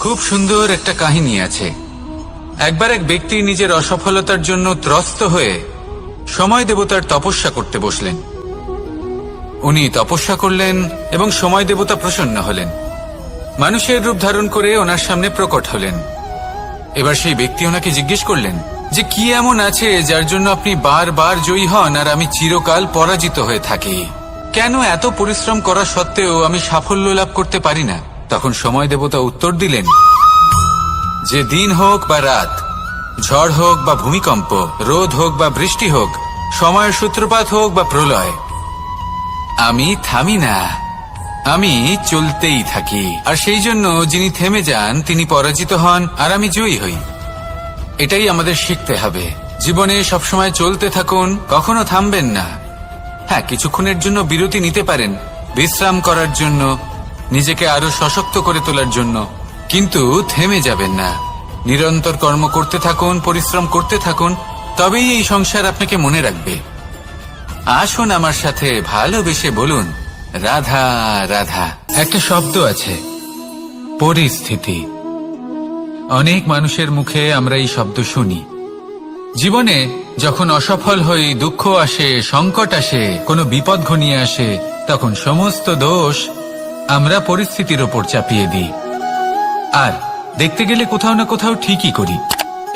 খুব সুন্দর একটা কাহিনী আছে। একবার এক ব্যক্তি নিজের অসফলতার জন্য ত্রস্ত হয়ে সময় দেবতার তপস্যা করতে বসলেন। উনি তপস্যা করলেন এবং সময় দেবতা প্রসন্ন হলেন, মানুষের রূপ ধারণ করে ওনার সামনে প্রকট হলেন। এবার সেই ব্যক্তি ওনাকে জিজ্ঞেস করলেন যে কি এমন আছে যার জন্য আপনি বারবার জয়ী হন আর আমি চিরকাল পরাজিত হয়ে থাকি? কেন এত পরিশ্রম করা সত্ত্বেও আমি সাফল্য লাভ করতে পারি না? তখন সময় দেবতা উত্তর দিলেন যে দিন হোক বা রাত, ঝড় হোক বা ভূমিকম্প, রোদ হোক বা বৃষ্টি হোক, সময়ের সূত্রপাত হোক বা প্রলয়, আমি থামি না, আমি চলতেই থাকি। আর সেই জন্য যিনি থেমে যান তিনি পরাজিত হন আর আমি জয়ী হই। এটাই আমাদের শিখতে হবে। জীবনে সবসময় চলতে থাকুন, কখনো থামবেন না। হ্যাঁ, কিছুক্ষণের জন্য বিরতি নিতে পারেন, বিশ্রাম করার জন্য, নিজেকে আরো সশক্ত করে তোলার জন্য, কিন্তু থেমে যাবেন না। নিরন্তর কর্ম করতে থাকুন, পরিশ্রম করতে থাকুন, তবেই এই সংসার আপনাকে মনে রাখবে। আসুন আমার সাথে ভালোবেসে বলুন রাধা রাধা। একটা শব্দ আছে, পরিস্থিতি। অনেক মানুষের মুখে আমরা এই শব্দ শুনি। জীবনে যখন অসফল হই, দুঃখ আসে, সংকট আসে, কোনো বিপদ ঘনিয়ে আসে, তখন সমস্ত দোষ আমরা পরিস্থিতির ওপর চাপিয়ে দিই। আর দেখতে গেলে কোথাও না কোথাও ঠিকই করি।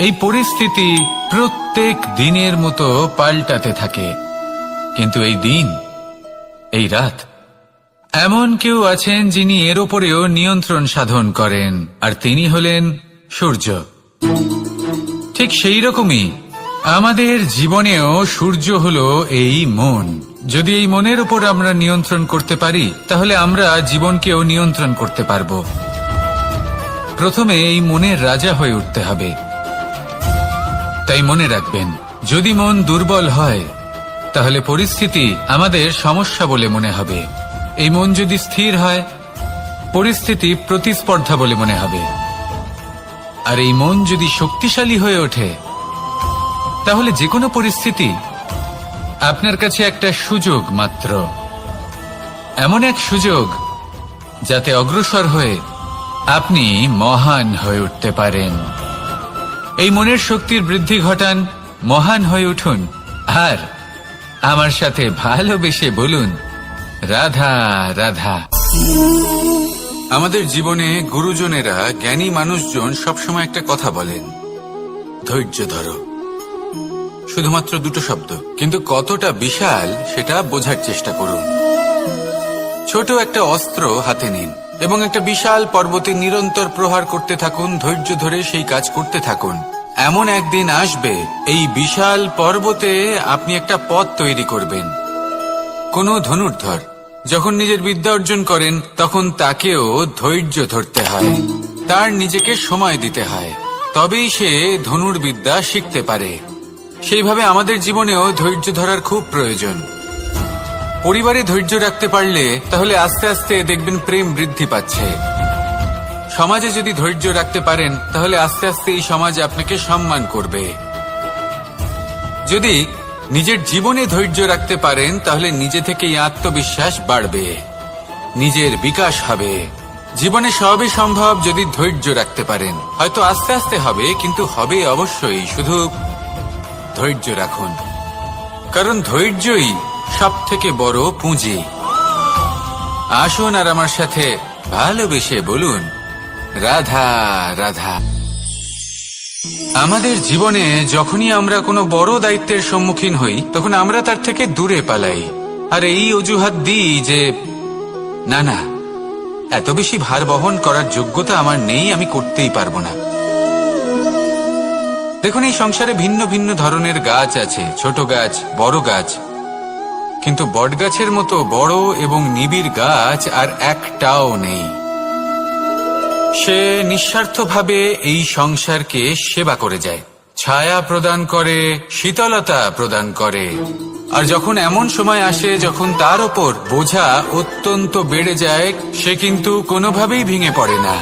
এই পরিস্থিতি প্রত্যেক দিনের মতো পাল্টাতে থাকে, কিন্তু এই দিন, এই রাত, এমন কেউ আছেন যিনি এর ওপরেও নিয়ন্ত্রণ সাধন করেন, আর তিনি হলেন সূর্য। ঠিক সেই রকমই আমাদের জীবনেও সূর্য হলো এই মন। যদি এই মনের উপর আমরা নিয়ন্ত্রণ করতে পারি, তাহলে আমরা জীবনকেও নিয়ন্ত্রণ করতে পারব। প্রথমে এই মনের রাজা হয়ে উঠতে হবে। তাই মনে রাখবেন, যদি মন দুর্বল হয় তাহলে পরিস্থিতি আমাদের সমস্যা বলে মনে হবে। এই মন যদি স্থির হয়, পরিস্থিতি প্রতিস্পর্ধা বলে মনে হবে। আর এই মন যদি শক্তিশালী হয়ে ওঠে, তাহলে যে কোনো পরিস্থিতি আপনার কাছে একটা সুযোগ মাত্র। এমন এক সুযোগ যাতে অগ্রসর হয়ে আপনি মহান হয়ে উঠতে পারেন। এই মনের শক্তির বৃদ্ধি ঘটান, মহান হয়ে উঠুন, আর আমার সাথে ভালোবেসে বলুন রাধা রাধা। আমাদের জীবনে গুরুজনেরা, জ্ঞানী মানুষজন সবসময় একটা কথা বলেন, ধৈর্য ধরো। শুধুমাত্র দুটো শব্দ, কিন্তু কতটা বিশাল সেটা বোঝার চেষ্টা করুন। ছোট একটা অস্ত্র হাতে নিন এবং একটা বিশাল পর্বতে নিরন্তর প্রহার করতে থাকুন। ধৈর্য ধরে সেই কাজ করতে থাকুন। এমন একদিন আসবে, এই বিশাল পর্বতে আপনি একটা পথ তৈরি করবেন। কোনো ধনুর্ধর যখন নিজের বিদ্যা অর্জন করেন, তখন তাকেও ধৈর্য ধরতে হয়, তার নিজেকে সময় দিতে হয়, তবেই সে ধনুর্বিদ্যা শিখতে পারে। সেইভাবে আমাদের জীবনেও ধৈর্য ধরার খুব প্রয়োজন। পরিবারে ধৈর্য রাখতে পারলে তাহলে আস্তে আস্তে দেখবেন প্রেম বৃদ্ধি পাচ্ছে। সমাজে যদি ধৈর্য রাখতে পারেন, তাহলে আস্তে আস্তে এই সমাজ আপনাকে সম্মান করবে। যদি নিজের জীবনে ধৈর্য রাখতে পারেন, তাহলে নিজে থেকেই আত্মবিশ্বাস বাড়বে, নিজের বিকাশ হবে। জীবনে সবই সম্ভব যদি ধৈর্য রাখতে পারেন। হয়তো আস্তে আস্তে হবে, কিন্তু হবে অবশ্যই। শুধু ধৈর্য রাখুন, কারণ ধৈর্যই সব থেকে বড় পুঁজি। আসুন আর আমার সাথে ভালোবেসে বলুন রাধা রাধা। আমাদের জীবনে যখনই আমরা কোনো বড় দায়িত্বের সম্মুখীন হই, তখন আমরা তার থেকে দূরে পালাই, আর এই অজুহাত দিই যে না না, এত বেশি ভার বহন করার যোগ্যতা আমার নেই, আমি করতেই পারবো না। দেখুন, এই সংসারে ভিন্ন ভিন্ন ধরনের গাছ আছে, ছোট গাছ, বড় গাছ, কিন্তু বটগাছের মতো বড় এবং নিবিড় গাছ আর একটাও নেই। সে নিঃস্বার্থভাবে এই সংসারকে সেবা করে যায়, ছায়া প্রদান করে, শীতলতা প্রদান করে। আর যখন এমন সময় আসে যখন তার ওপর বোঝা অত্যন্ত বেড়ে যায়, সে কিন্তু কোনোভাবেই ভেঙে পড়ে না।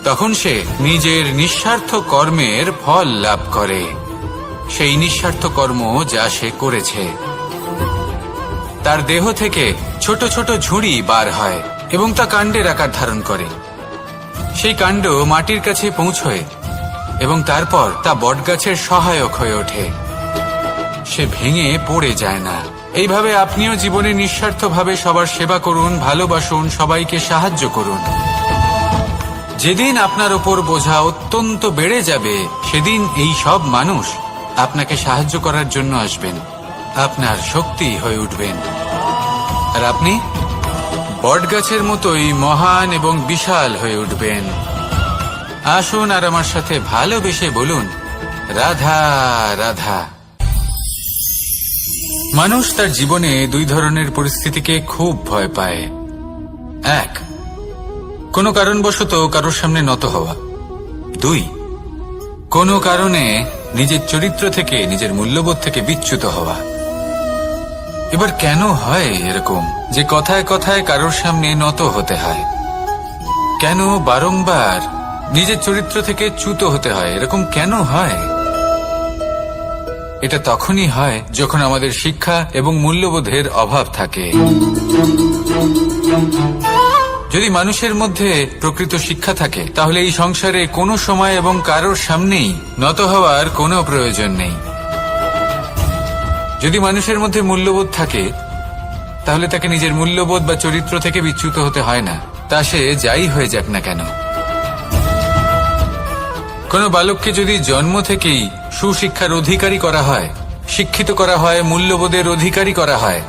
তখন সে নিজের নিঃস্বার্থ কর্মের ফল লাভ করে, সেই নিঃস্বার্থ কর্ম যা সে করেছে। তার দেহ থেকে ছোট ছোট ঝুড়ি বার হয় এবং তা কাণ্ডের আকার ধারণ করে। সেই কাণ্ড মাটির কাছে পৌঁছয় এবং তারপর তা বটগাছের সহায়ক হয়ে ওঠে। সে ভেঙে পড়ে যায় না। এইভাবে আপনিও জীবনে নিঃস্বার্থভাবে সবার সেবা করুন, ভালোবাসুন, সবাইকে সাহায্য করুন। যেদিন আপনার ওপর বোঝা অত্যন্ত বেড়ে যাবে, সেদিন এই সব মানুষ আপনাকে সাহায্য করার জন্য আসবেন, আপনার শক্তি হয়ে উঠবেন, আর আপনি বটগাছের মতোই মহান এবং বিশাল হয়ে উঠবেন। আসুন আর আমার সাথে ভালোবেসে বলুন, রাধা রাধা। মানুষ তার জীবনে দুই ধরনের পরিস্থিতিকে খুব ভয় পায়। এক, কোনো কারণবশত কারোর সামনে নত হওয়া। দুই, কোনো কারণে নিজের চরিত্র থেকে, নিজের মূল্যবোধ থেকে বিচ্যুত হওয়া। এবার কেন হয় এরকম যে কথায় কথায় কারোর সামনে নত হতে হয়? কেন বারংবার নিজের চরিত্র থেকে চ্যুত হতে হয়? এরকম কেন হয়? এটা তখনই হয় যখন আমাদের শিক্ষা এবং মূল্যবোধের অভাব থাকে। যদি মানুষের মধ্যে প্রকৃত শিক্ষা থাকে, তাহলে এই সংসারে কোনো সময় এবং কারোর সামনেই নত হওয়ার কোনো প্রয়োজন নেই। যদি মানুষের মধ্যে মূল্যবোধ থাকে, তাহলে তাকে নিজের মূল্যবোধ বা চরিত্র থেকে বিচ্যুত হতে হয় না, তা সে যাই হয়ে যাক না কেন। কোনো বালককে যদি জন্ম থেকেই সুশিক্ষার অধিকারী করা হয়, শিক্ষিত করা হয়, মূল্যবোধের অধিকারী করা হয়,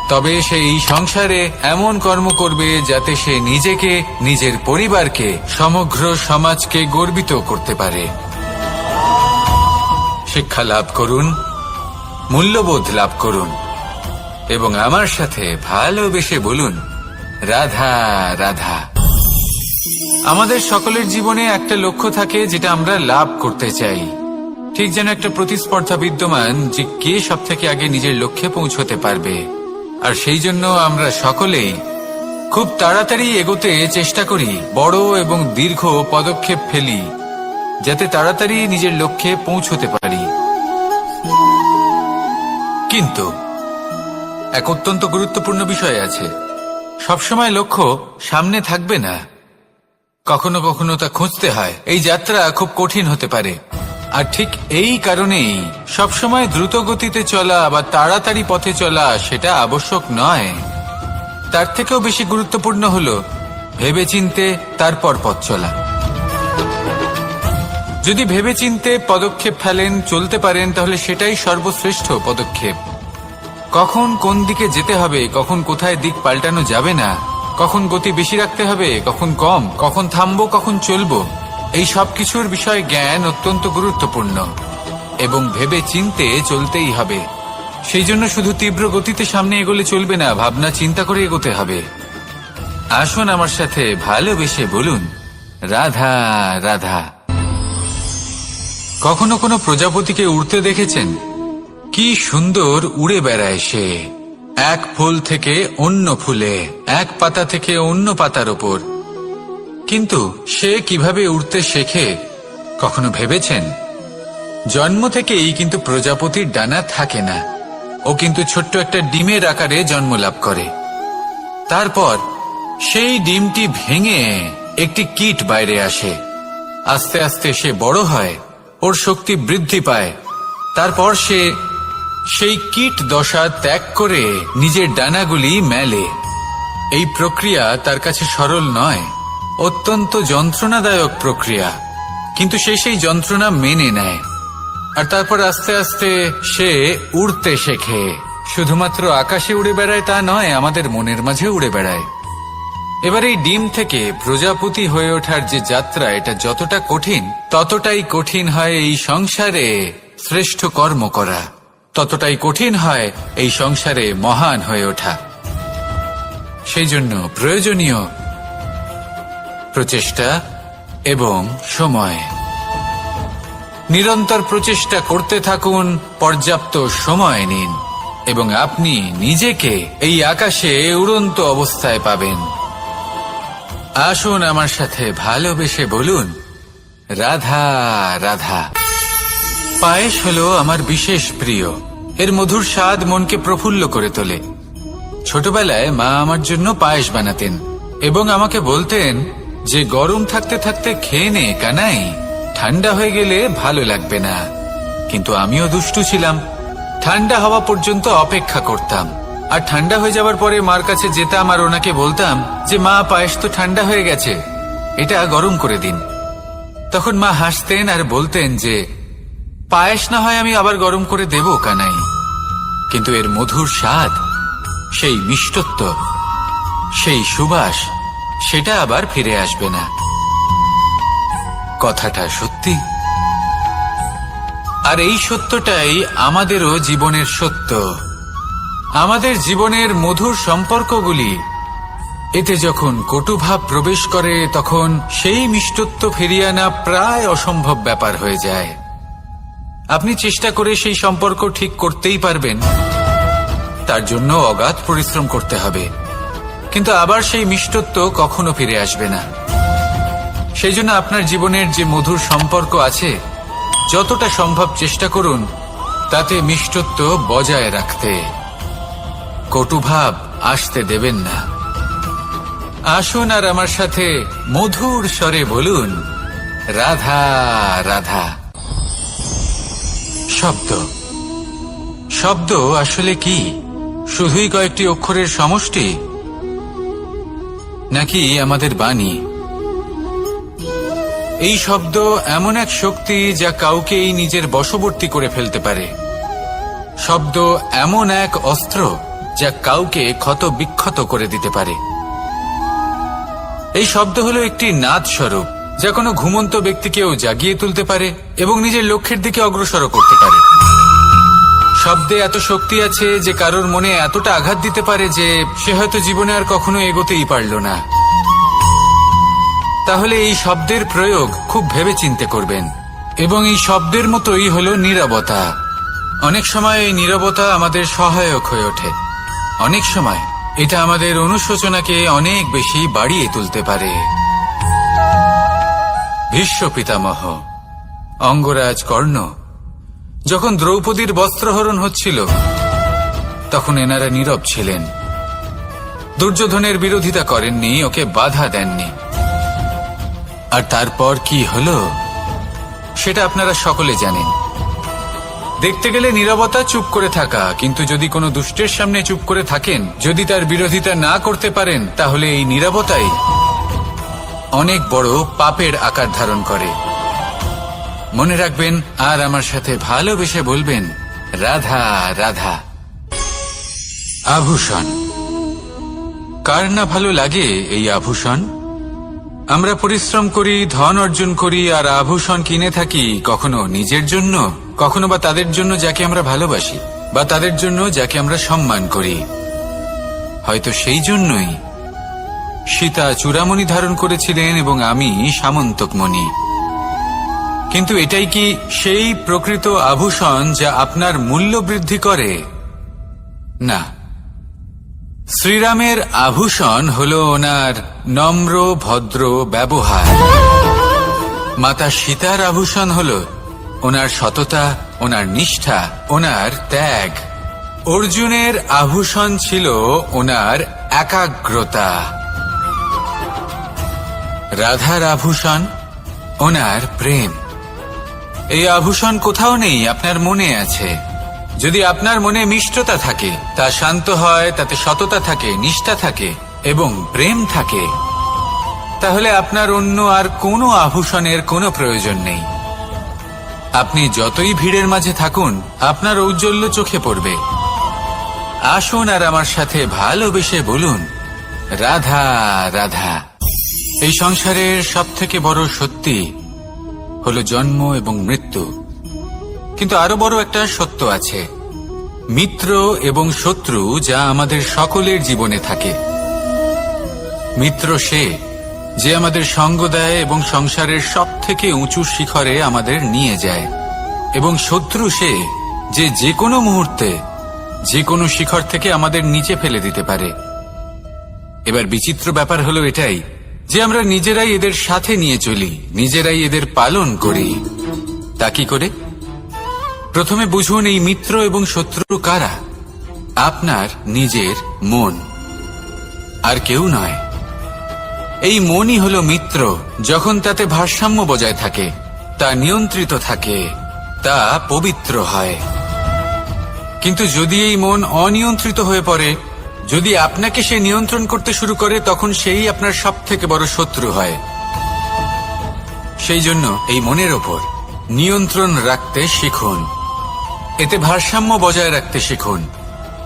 তবে সে এই সংসারে এমন কর্ম করবে যাতে সে নিজেকে, নিজের পরিবারকে, সমগ্র সমাজকে গর্বিত করতে পারে। শিক্ষা লাভ করুন, মূল্যবোধ লাভ করুন এবং আমার সাথে ভালোবেসে বলুন, রাধা রাধা। আমাদের সকলের জীবনে একটা লক্ষ্য থাকে যেটা আমরা লাভ করতে চাই। ঠিক যেন একটা প্রতিস্পর্ধা বিদ্যমান যে কে সবথেকে আগে নিজের লক্ষ্যে পৌঁছতে পারবে। আর সেই জন্য আমরা সকলেই খুব তাড়াতাড়ি এগোতে চেষ্টা করি, বড় এবং দীর্ঘ পদক্ষেপ ফেলি যাতে তাড়াতাড়ি নিজের লক্ষ্যে পৌঁছতে পারি। কিন্তু এক অত্যন্ত গুরুত্বপূর্ণ বিষয় আছে, সবসময় লক্ষ্য সামনে থাকবে না, কখনো কখনো তা খুঁজতে হয়। এই যাত্রা খুব কঠিন হতে পারে, আর ঠিক এই কারণেই সবসময় দ্রুত গতিতে চলা বা তাড়াতাড়ি পথে চলা সেটা আবশ্যক নয়। তার থেকেও বেশি গুরুত্বপূর্ণ হলো ভেবেচিন্তে তারপর পথ চলা। যদি ভেবেচিন্তে পদক্ষেপ ফেলেন, চলতে পারেন, তাহলে সেটাই সর্বশ্রেষ্ঠ পদক্ষেপ। কখন কোন দিকে যেতে হবে, কখন কোথায় দিক পাল্টানো যাবে না, কখন গতি বেশি রাখতে হবে, কখন কম, কখন থামবো, কখন চলবো, এই সব কিছুর বিষয়ে জ্ঞান অত্যন্ত গুরুত্বপূর্ণ এবং ভেবে চিন্তে চলতেই হবে। সেই জন্য শুধু তীব্র গতিতে সামনে এগোলে চলবে না, ভাবনা চিন্তা করে এগোতে হবে। আসুন আমার সাথে ভালোবেসে বলুন, রাধা রাধা। কখনো কোনো প্রজাপতিকে উড়তে দেখেছেন? কি সুন্দর উড়ে বেড়ায় সে, এক ফুল থেকে অন্য ফুলে, এক পাতা থেকে অন্য পাতার ওপর। কিন্তু সে কিভাবে উড়তে শেখে কখনো ভেবেছেন? জন্ম থেকেই কিন্তু প্রজাপতির ডানা থাকে না, ও কিন্তু ছোট্ট একটা ডিমের আকারে জন্ম লাভ করে। তারপর সেই ডিমটি ভেঙে একটি কীট বাইরে আসে। আস্তে আস্তে সে বড় হয়, ওর শক্তি বৃদ্ধি পায়। তারপর সে সেই কীট দশা ত্যাগ করে নিজের ডানাগুলি মেলে। এই প্রক্রিয়া তার কাছে সরল নয়, অত্যন্ত যন্ত্রণাদায়ক প্রক্রিয়া, কিন্তু সে সেই যন্ত্রণা মেনে নেয়। আর তারপর আস্তে আস্তে সে উড়তে শেখে। শুধুমাত্র আকাশে উড়ে বেড়ায় তা নয়, আমাদের মনের মাঝে উড়ে বেড়ায়। এবার এই ডিম থেকে প্রজাপতি হয়ে ওঠার যে যাত্রা, এটা যতটা কঠিন, ততটাই কঠিন হয় এই সংসারে শ্রেষ্ঠ কর্ম করা, ততটাই কঠিন হয় এই সংসারে মহান হয়ে ওঠা। সেই জন্য প্রয়োজনীয় প্রচেষ্টা এবং সময়। নিরন্তর প্রচেষ্টা করতে থাকুন, পর্যাপ্ত সময় নিন এবং আপনি নিজেকে এই আকাশে উড়ন্ত অবস্থায় পাবেন। আসুন আমার সাথে ভালোবেসে বলুন, রাধা রাধা। পায়েস হলো আমার বিশেষ প্রিয়। এর মধুর স্বাদ মনকে প্রফুল্ল করে তোলে। ছোটবেলায় মা আমার জন্য পায়েস বানাতেন এবং আমাকে বলতেন যে গরম থাকতে থাকতে খেয়ে নে কানাই, ঠান্ডা হয়ে গেলে ভালো লাগবে না। কিন্তু আমিও দুষ্টু ছিলাম, ঠান্ডা হওয়া পর্যন্ত অপেক্ষা করতাম, আর ঠান্ডা হয়ে যাবার পরে মার কাছে যেতাম আর ওনাকে বলতাম যে মা, পায়েস তো ঠান্ডা হয়ে গেছে, এটা গরম করে দিন। তখন মা হাসতেন আর বলতেন যে পায়েস না হয় আমি আবার গরম করে দেব কানাই, কিন্তু এর মধুর স্বাদ, সেই মিষ্টত্ব, সেই সুবাস, সেটা আবার ফিরে আসবে না। কথাটা সত্যি, আর এই সত্যটাই আমাদেরও জীবনের সত্য। আমাদের জীবনের মধুর সম্পর্কগুলি, এতে যখন কটুভাব প্রবেশ করে তখন সেই মিষ্টত্ব ফিরিয়ে আনা প্রায় অসম্ভব ব্যাপার হয়ে যায়। আপনি চেষ্টা করে সেই সম্পর্ক ঠিক করতেই পারবেন, তার জন্য অগাধ পরিশ্রম করতে হবে, কিন্তু আবার সেই মিষ্টত্ব কখনো ফিরে আসবে না। সেই জন্য আপনার জীবনের যে মধুর সম্পর্ক আছে, যতটা সম্ভব চেষ্টা করুন তাতে মিষ্টত্ব বজায় রাখতে। কটুভাব আসতে দেবেন না। আসুন আর আমার সাথে মধুর স্বরে বলুন, রাধা রাধা। শব্দ, শব্দ আসলে কি? শুধুই কয়েকটি অক্ষরের সমষ্টি, নাকি আমাদের বাণী? এই শব্দ এমন এক শক্তি যা কাউকেই নিজের বশবর্তী করে ফেলতে পারে। শব্দ এমন এক অস্ত্র যা কাউকে ক্ষত বিক্ষত করে দিতে পারে। এই শব্দ হলো একটি নাদ স্বরূপ, যা কোনো ঘুমন্ত ব্যক্তিকেও জাগিয়ে তুলতে পারে এবং নিজের লক্ষ্যের দিকে অগ্রসর করতে পারে। শব্দে এত শক্তি আছে যে কারোর মনে এতটা আঘাত দিতে পারে যে সে হয়তো জীবনে আর কখনো এগোতেই পারল না। তাহলে এই শব্দের প্রয়োগ খুব ভেবেচিন্তে করবেন। এবং এই শব্দের মতোই হলো নীরবতা। অনেক সময় এই নীরবতা আমাদের সহায়ক হয়ে ওঠে, অনেক সময় এটা আমাদের অনুশোচনাকে অনেক বেশি বাড়িয়ে তুলতে পারে। ভীষ্ম পিতামহ, অঙ্গরাজ কর্ণ, যখন দ্রৌপদীর বস্ত্রহরণ হচ্ছিল তখন এনারা নীরব ছিলেন। দুর্যোধনের বিরোধিতা করেননি, ওকে বাধা দেননি। আর তারপর কি হলো সেটা আপনারা সকলে জানেন। দেখতে গেলে নীরবতা চুপ করে থাকা, কিন্তু যদি কোনো দুষ্টের সামনে চুপ করে থাকেন, যদি তার বিরোধিতা না করতে পারেন, তাহলে এই নীরবতাই অনেক বড় পাপের আকার ধারণ করে। মনে রাখবেন আর আমার সাথে ভালোবেসে বলবেন, রাধা রাধা। আভূষণ, কার না ভালো লাগে এই আভূষণ? আমরা পরিশ্রম করি, ধন অর্জন করি আর আভূষণ কিনে থাকি, কখনো নিজের জন্য, কখনো বা তাদের জন্য যাকে আমরা ভালোবাসি, বা তাদের জন্য যাকে আমরা সম্মান করি। হয়তো সেই জন্যই সীতা চূড়ামণি ধারণ করেছিলেন এবং আমি সামন্তকমণি। কিন্তু এটাই কি সেই প্রকৃত আভূষণ যা আপনার মূল্য বৃদ্ধি করে? না। শ্রীরামের আভূষণ হলো ওনার নম্র ভদ্র ব্যবহার। মাতা সীতার আভূষণ হলো ওনার সততা, ওনার নিষ্ঠা, ওনার ত্যাগ। অর্জুনের আভূষণ ছিল ওনার একাগ্রতা। রাধার আভূষণ ওনার প্রেম। এই আভূষণ কোথাও নেই, আপনার মনে আছে। যদি আপনার মনে মিষ্টতা থাকে, তা শান্ত হয়, তাতে সততা থাকে, নিষ্ঠা থাকে এবং প্রেম থাকে, তাহলে আপনার অন্য আর কোনো আভূষণের কোনো প্রয়োজন নেই। আপনি যতই ভিড়ের মাঝে থাকুন, আপনার ঔজ্জ্বল্য চোখে পড়বে। আসুন আর আমার সাথে ভালোবেসে বলুন, রাধা রাধা। এই সংসারের সবথেকে বড় সত্যি হলো জন্ম এবং মৃত্যু, কিন্তু আরো বড় একটা সত্য আছে, মিত্র এবং শত্রু, যা আমাদের সকলের জীবনে থাকে। মিত্র সে যে আমাদের সঙ্গ দেয় এবং সংসারের সবথেকে উঁচু শিখরে আমাদের নিয়ে যায়, এবং শত্রু সে যে যে কোনো মুহূর্তে যে কোনো শিখর থেকে আমাদের নিচে ফেলে দিতে পারে। এবার বিচিত্র ব্যাপার হলো এটাই যে আমরা নিজেরাই এদের সাথে নিয়ে চলি, নিজেরাই এদের পালন করি। তা কি করে? প্রথমে বুঝুন এই মিত্র এবং শত্রু কারা। আপনার নিজের মন, আর কেউ নয়। এই মনই হলো মিত্র। যখন তাতে ভারসাম্য বজায় থাকে, তা নিয়ন্ত্রিত থাকে, তা পবিত্র হয়। কিন্তু যদি এই মন অনিয়ন্ত্রিত হয়ে পড়ে, যদি আপনাকে সে নিয়ন্ত্রণ করতে শুরু করে, তখন সেই আপনার সবথেকে বড় শত্রু হয়। সেই জন্য এই মনের ওপর নিয়ন্ত্রণ রাখতে শিখুন, এতে ভারসাম্য বজায় রাখতে শিখুন।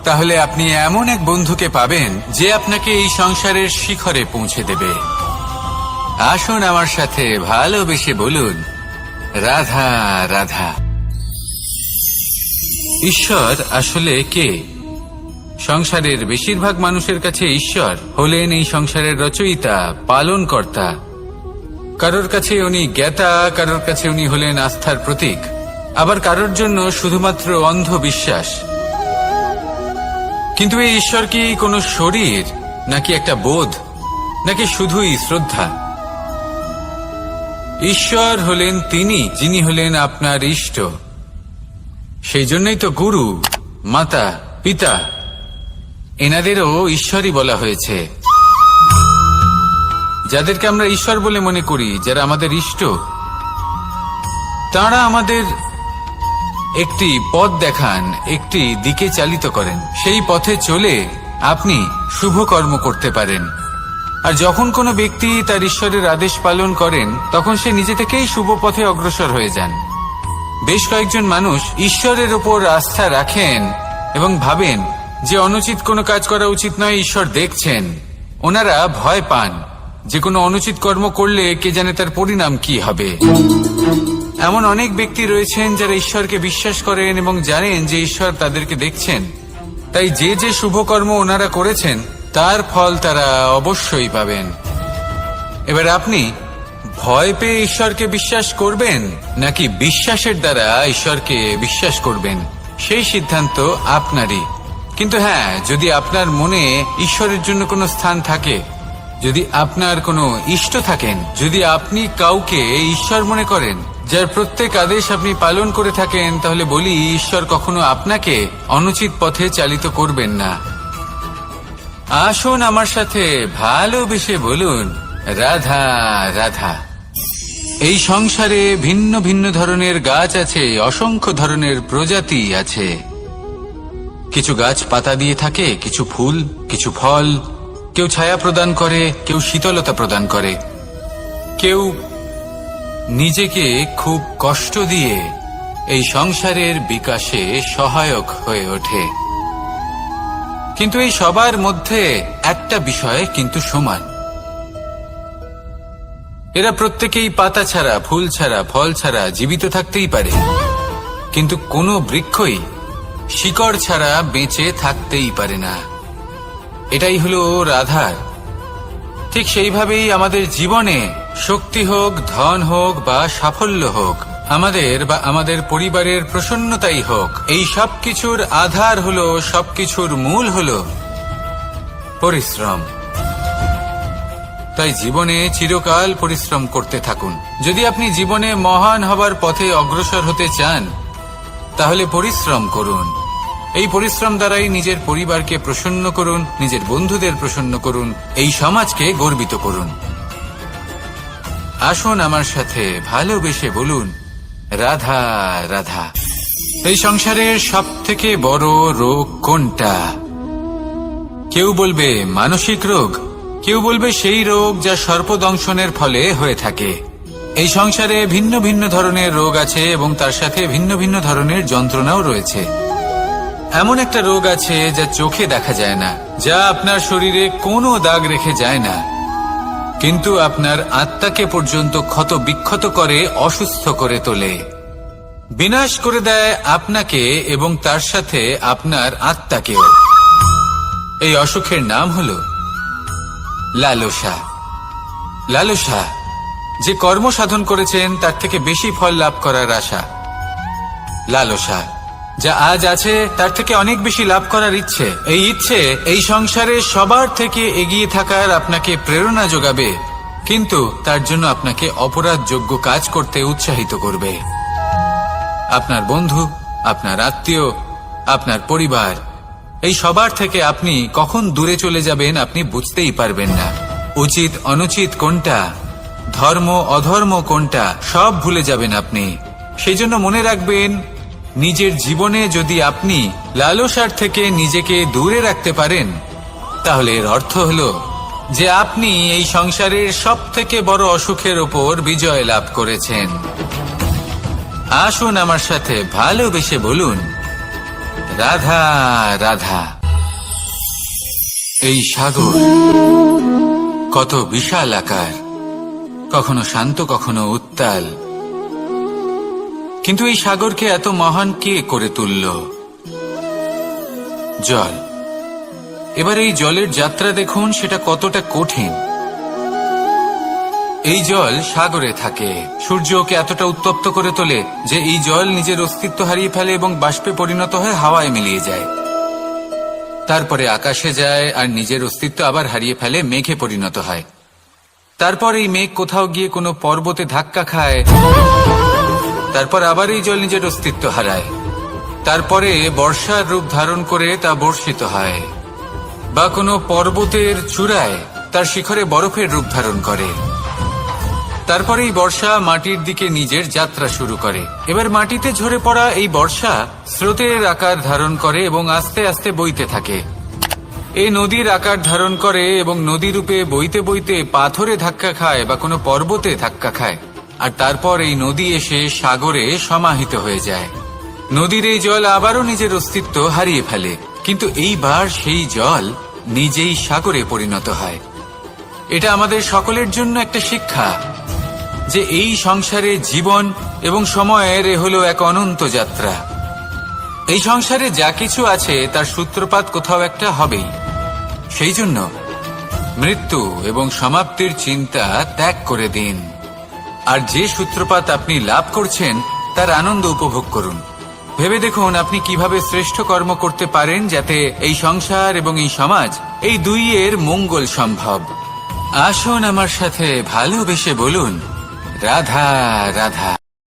তাহলে আপনি এমন এক বন্ধুকে পাবেন যে আপনাকে এই সংসারের শিখরে পৌঁছে দেবে। আসুন আমার সাথে ভালোবেসে বলুন, রাধা রাধা। ঈশ্বর আসলে কে? সংসারের বেশিরভাগ মানুষের কাছে ঈশ্বর হলেন এই সংসারের রচয়িতা, পালনকর্তা। কারোর কাছে উনি জ্ঞাতা, কারোর কাছে উনি হলেন আস্থার প্রতীক, আবার কারোর জন্য শুধুমাত্র অন্ধ বিশ্বাস। কিন্তু এই ঈশ্বর কি কোনো শরীর, নাকি একটা বোধ, নাকি শুধুই শ্রদ্ধা? ঈশ্বর হলেন তিনি যিনি হলেন আপনার ইষ্ট। সেই জন্যই তো গুরু, মাতা, পিতা এনাদেরও ঈশ্বরই বলা হয়েছে। যাদেরকে আমরা ঈশ্বর বলে মনে করি, যারা আমাদের ইষ্ট, তারা আমাদের একটি পথ দেখান, একটি দিকে চালিত করেন। সেই পথে চলে আপনি শুভ কর্ম করতে পারেন। আর যখন কোনো ব্যক্তি তার ঈশ্বরের আদেশ পালন করেন, তখন সে নিজে থেকেই শুভ পথে অগ্রসর হয়ে যান। বেশ কয়েকজন মানুষ ঈশ্বরের ওপর আস্থা রাখেন এবং ভাবেন যে অনুচিত কোনো কাজ করা উচিত নয়, ঈশ্বর দেখছেন। ওনারা ভয় পান যে কোনো অনুচিত কর্ম করলে কে জানে তার পরিণাম কি হবে। এমন অনেক ব্যক্তি রয়েছেন যারা ঈশ্বরকে বিশ্বাস করেন এবং জানেন যে ঈশ্বর তাদেরকে দেখছেন। তাই যে যে শুভ কর্ম ওনারা করেছেন তার ফল তারা অবশ্যই পাবেন। এবার আপনি ভয় পেয়ে ঈশ্বরকে বিশ্বাস করবেন, নাকি বিশ্বাসের দ্বারা ঈশ্বরকে বিশ্বাস করবেন, সেই সিদ্ধান্ত আপনারই। কিন্তু হ্যাঁ, যদি আপনার মনে ঈশ্বরের জন্য কোনো স্থান থাকে, যদি আপনার কোনো ইষ্ট থাকেন, যদি আপনি কাউকে ঈশ্বর মনে করেন, যার প্রত্যেক আদেশ আপনি পালন করে থাকেন, তাহলে বলি, ঈশ্বর কখনো আপনাকে অনুচিত পথে চালিত করবেন না। আসুন আমার সাথে ভালোবেসে বলুন, রাধা রাধা। এই সংসারে ভিন্ন ভিন্ন ধরনের গাছ আছে, অসংখ্য ধরনের প্রজাতি আছে। কিছু গাছ পাতা দিয়ে থাকে, কিছু ফুল, কিছু ফল। কেউ ছায়া প্রদান করে, কেউ শীতলতা প্রদান করে, কেউ নিজেকে খুব কষ্ট দিয়ে এই সংসারের বিকাশে সহায়ক হয়ে ওঠে। কিন্তু এই সবার মধ্যে একটা বিষয় কিন্তু সমান, এরা প্রত্যেকেই পাতা ছাড়া, ফুল ছাড়া, ফল ছাড়া জীবিত থাকতেই পারে, কিন্তু কোনো বৃক্ষই শিকড় ছাড়া বেঁচে থাকতেই পারে না। এটাই হলো রাধার। ঠিক সেইভাবেই আমাদের জীবনে শক্তি হোক, ধন হোক বা সাফল্য হোক, আমাদের বা আমাদের পরিবারের প্রসন্নতাই হোক, এই সব কিছুর আধার হলো, সবকিছুর মূল হলো পরিশ্রম। তাই জীবনে চিরকাল পরিশ্রম করতে থাকুন। যদি আপনি জীবনে মহান হবার পথে অগ্রসর হতে চান, তাহলে পরিশ্রম করুন। এই পরিশ্রম দ্বারাই নিজের পরিবারকে প্রসন্ন করুন, নিজের বন্ধুদের প্রসন্ন করুন, এই সমাজকে গর্বিত করুন। আসুন আমার সাথে ভালোবেসে বলুন, রাধা রাধা। এই সংসারের সব থেকে বড় রোগ কোনটা? কেউ বলবে মানসিক রোগ, কেউ বলবে সেই রোগ যা সর্পদংশনের ফলে হয়ে থাকে। এই সংসারে ভিন্ন ভিন্ন ধরনের রোগ আছে এবং তার সাথে ভিন্ন ভিন্ন ধরনের যন্ত্রণাও রয়েছে। এমন একটা রোগ আছে যা চোখে দেখা যায় না, যা আপনার শরীরে কোনো দাগ রেখে যায় না, কিন্তু আপনার আত্মাকে পর্যন্ত ক্ষত বিক্ষত করে, অসুস্থ করে তোলে, বিনাশ করে দেয় আপনাকে এবং তার সাথে আপনার আত্মাকেও। এই অসুখের নাম হলো লালসা। লালসা, যে কর্ম সাধন করেছেন তার থেকে বেশি ফল লাভ করার আশা। লালসা, যা আজ আছে তার থেকে অনেক বেশি লাভ করার ইচ্ছে। এই ইচ্ছে এই সংসারে সবার থেকে এগিয়ে থাকার আপনাকে প্রেরণা যোগাবে, কিন্তু তার জন্য আপনাকে অপরাধযোগ্য কাজ করতে উৎসাহিত করবে। আপনার বন্ধু, আপনার আত্মীয়, আপনার পরিবার, এই সবার থেকে আপনি কখন দূরে চলে যাবেন আপনি বুঝতেই পারবেন না। উচিত অনুচিত কোনটা, ধর্ম অধর্ম কোনটা, সব ভুলে যাবেন আপনি। সেই জন্য মনে রাখবেন, নিজের জীবনে যদি আপনি লালসার থেকে নিজেকে দূরে রাখতে পারেন, তাহলে এর অর্থ হলো যে আপনি এই সংসারের সব থেকে বড় অসুখের ওপর বিজয় লাভ করেছেন। আসুন আমার সাথে ভালোবেসে বলুন, রাধা রাধা। এই সাগর কত বিশাল আকার, কখনো শান্ত কখনো উত্তাল, কিন্তু এই সাগরকে এত মহান কে করে তুলল? জল। এবার এই জলের যাত্রা দেখুন, সেটা কতটা কঠিন। এই জল সাগরে থাকে, সূর্য ওকে এতটা উত্তপ্ত করে তোলে যে এই জল নিজের অস্তিত্ব হারিয়ে ফেলে এবং বাষ্পে পরিণত হয়ে হাওয়ায় মিলিয়ে যায়। তারপরে আকাশে যায় আর নিজের অস্তিত্ব আবার হারিয়ে ফেলে, মেঘে পরিণত হয়। তারপর এই মেঘ কোথাও গিয়ে কোনো পর্বতে ধাক্কা খায়, তারপর আবার এই জল নিজের অস্তিত্ব হারায়। তারপরে বর্ষার রূপ ধারণ করে তা বর্ষিত হয়, বা কোনো পর্বতের চূড়ায় তার শিখরে বরফের রূপ ধারণ করে। তারপরে এই বর্ষা মাটির দিকে নিজের যাত্রা শুরু করে। এবার মাটিতে ঝরে পড়া এই বর্ষা স্রোতের আকার ধারণ করে এবং আস্তে আস্তে বইতে থাকে। এই নদীর আকার ধারণ করে এবং নদী রূপে বইতে বইতে পাথরে ধাক্কা খায় বা কোনো পর্বতে ধাক্কা খায়, আর তারপর এই নদী এসে সাগরে সমাহিত হয়ে যায়। নদীর এই জল আবারও নিজের অস্তিত্ব হারিয়ে ফেলে, কিন্তু এইবার সেই জল নিজেই সাগরে পরিণত হয়। এটা আমাদের সকলের জন্য একটা শিক্ষা যে এই সংসারে জীবন এবং সময়ের এ হলো এক অনন্ত যাত্রা। এই সংসারে যা কিছু আছে তার সূত্রপাত কোথাও একটা হবেই। সেই জন্য মৃত্যু এবং সমাপ্তির চিন্তা ত্যাগ করে দিন, আর যে সূত্রপাত আপনি লাভ করছেন তার আনন্দ উপভোগ করুন। ভেবে দেখুন আপনি কিভাবে শ্রেষ্ঠ কর্ম করতে পারেন যাতে এই সংসার এবং এই সমাজ, এই দুইয়ের মঙ্গল সম্ভব। আসুন আমার সাথে ভালোবেসে বলুন, রাধা রাধা।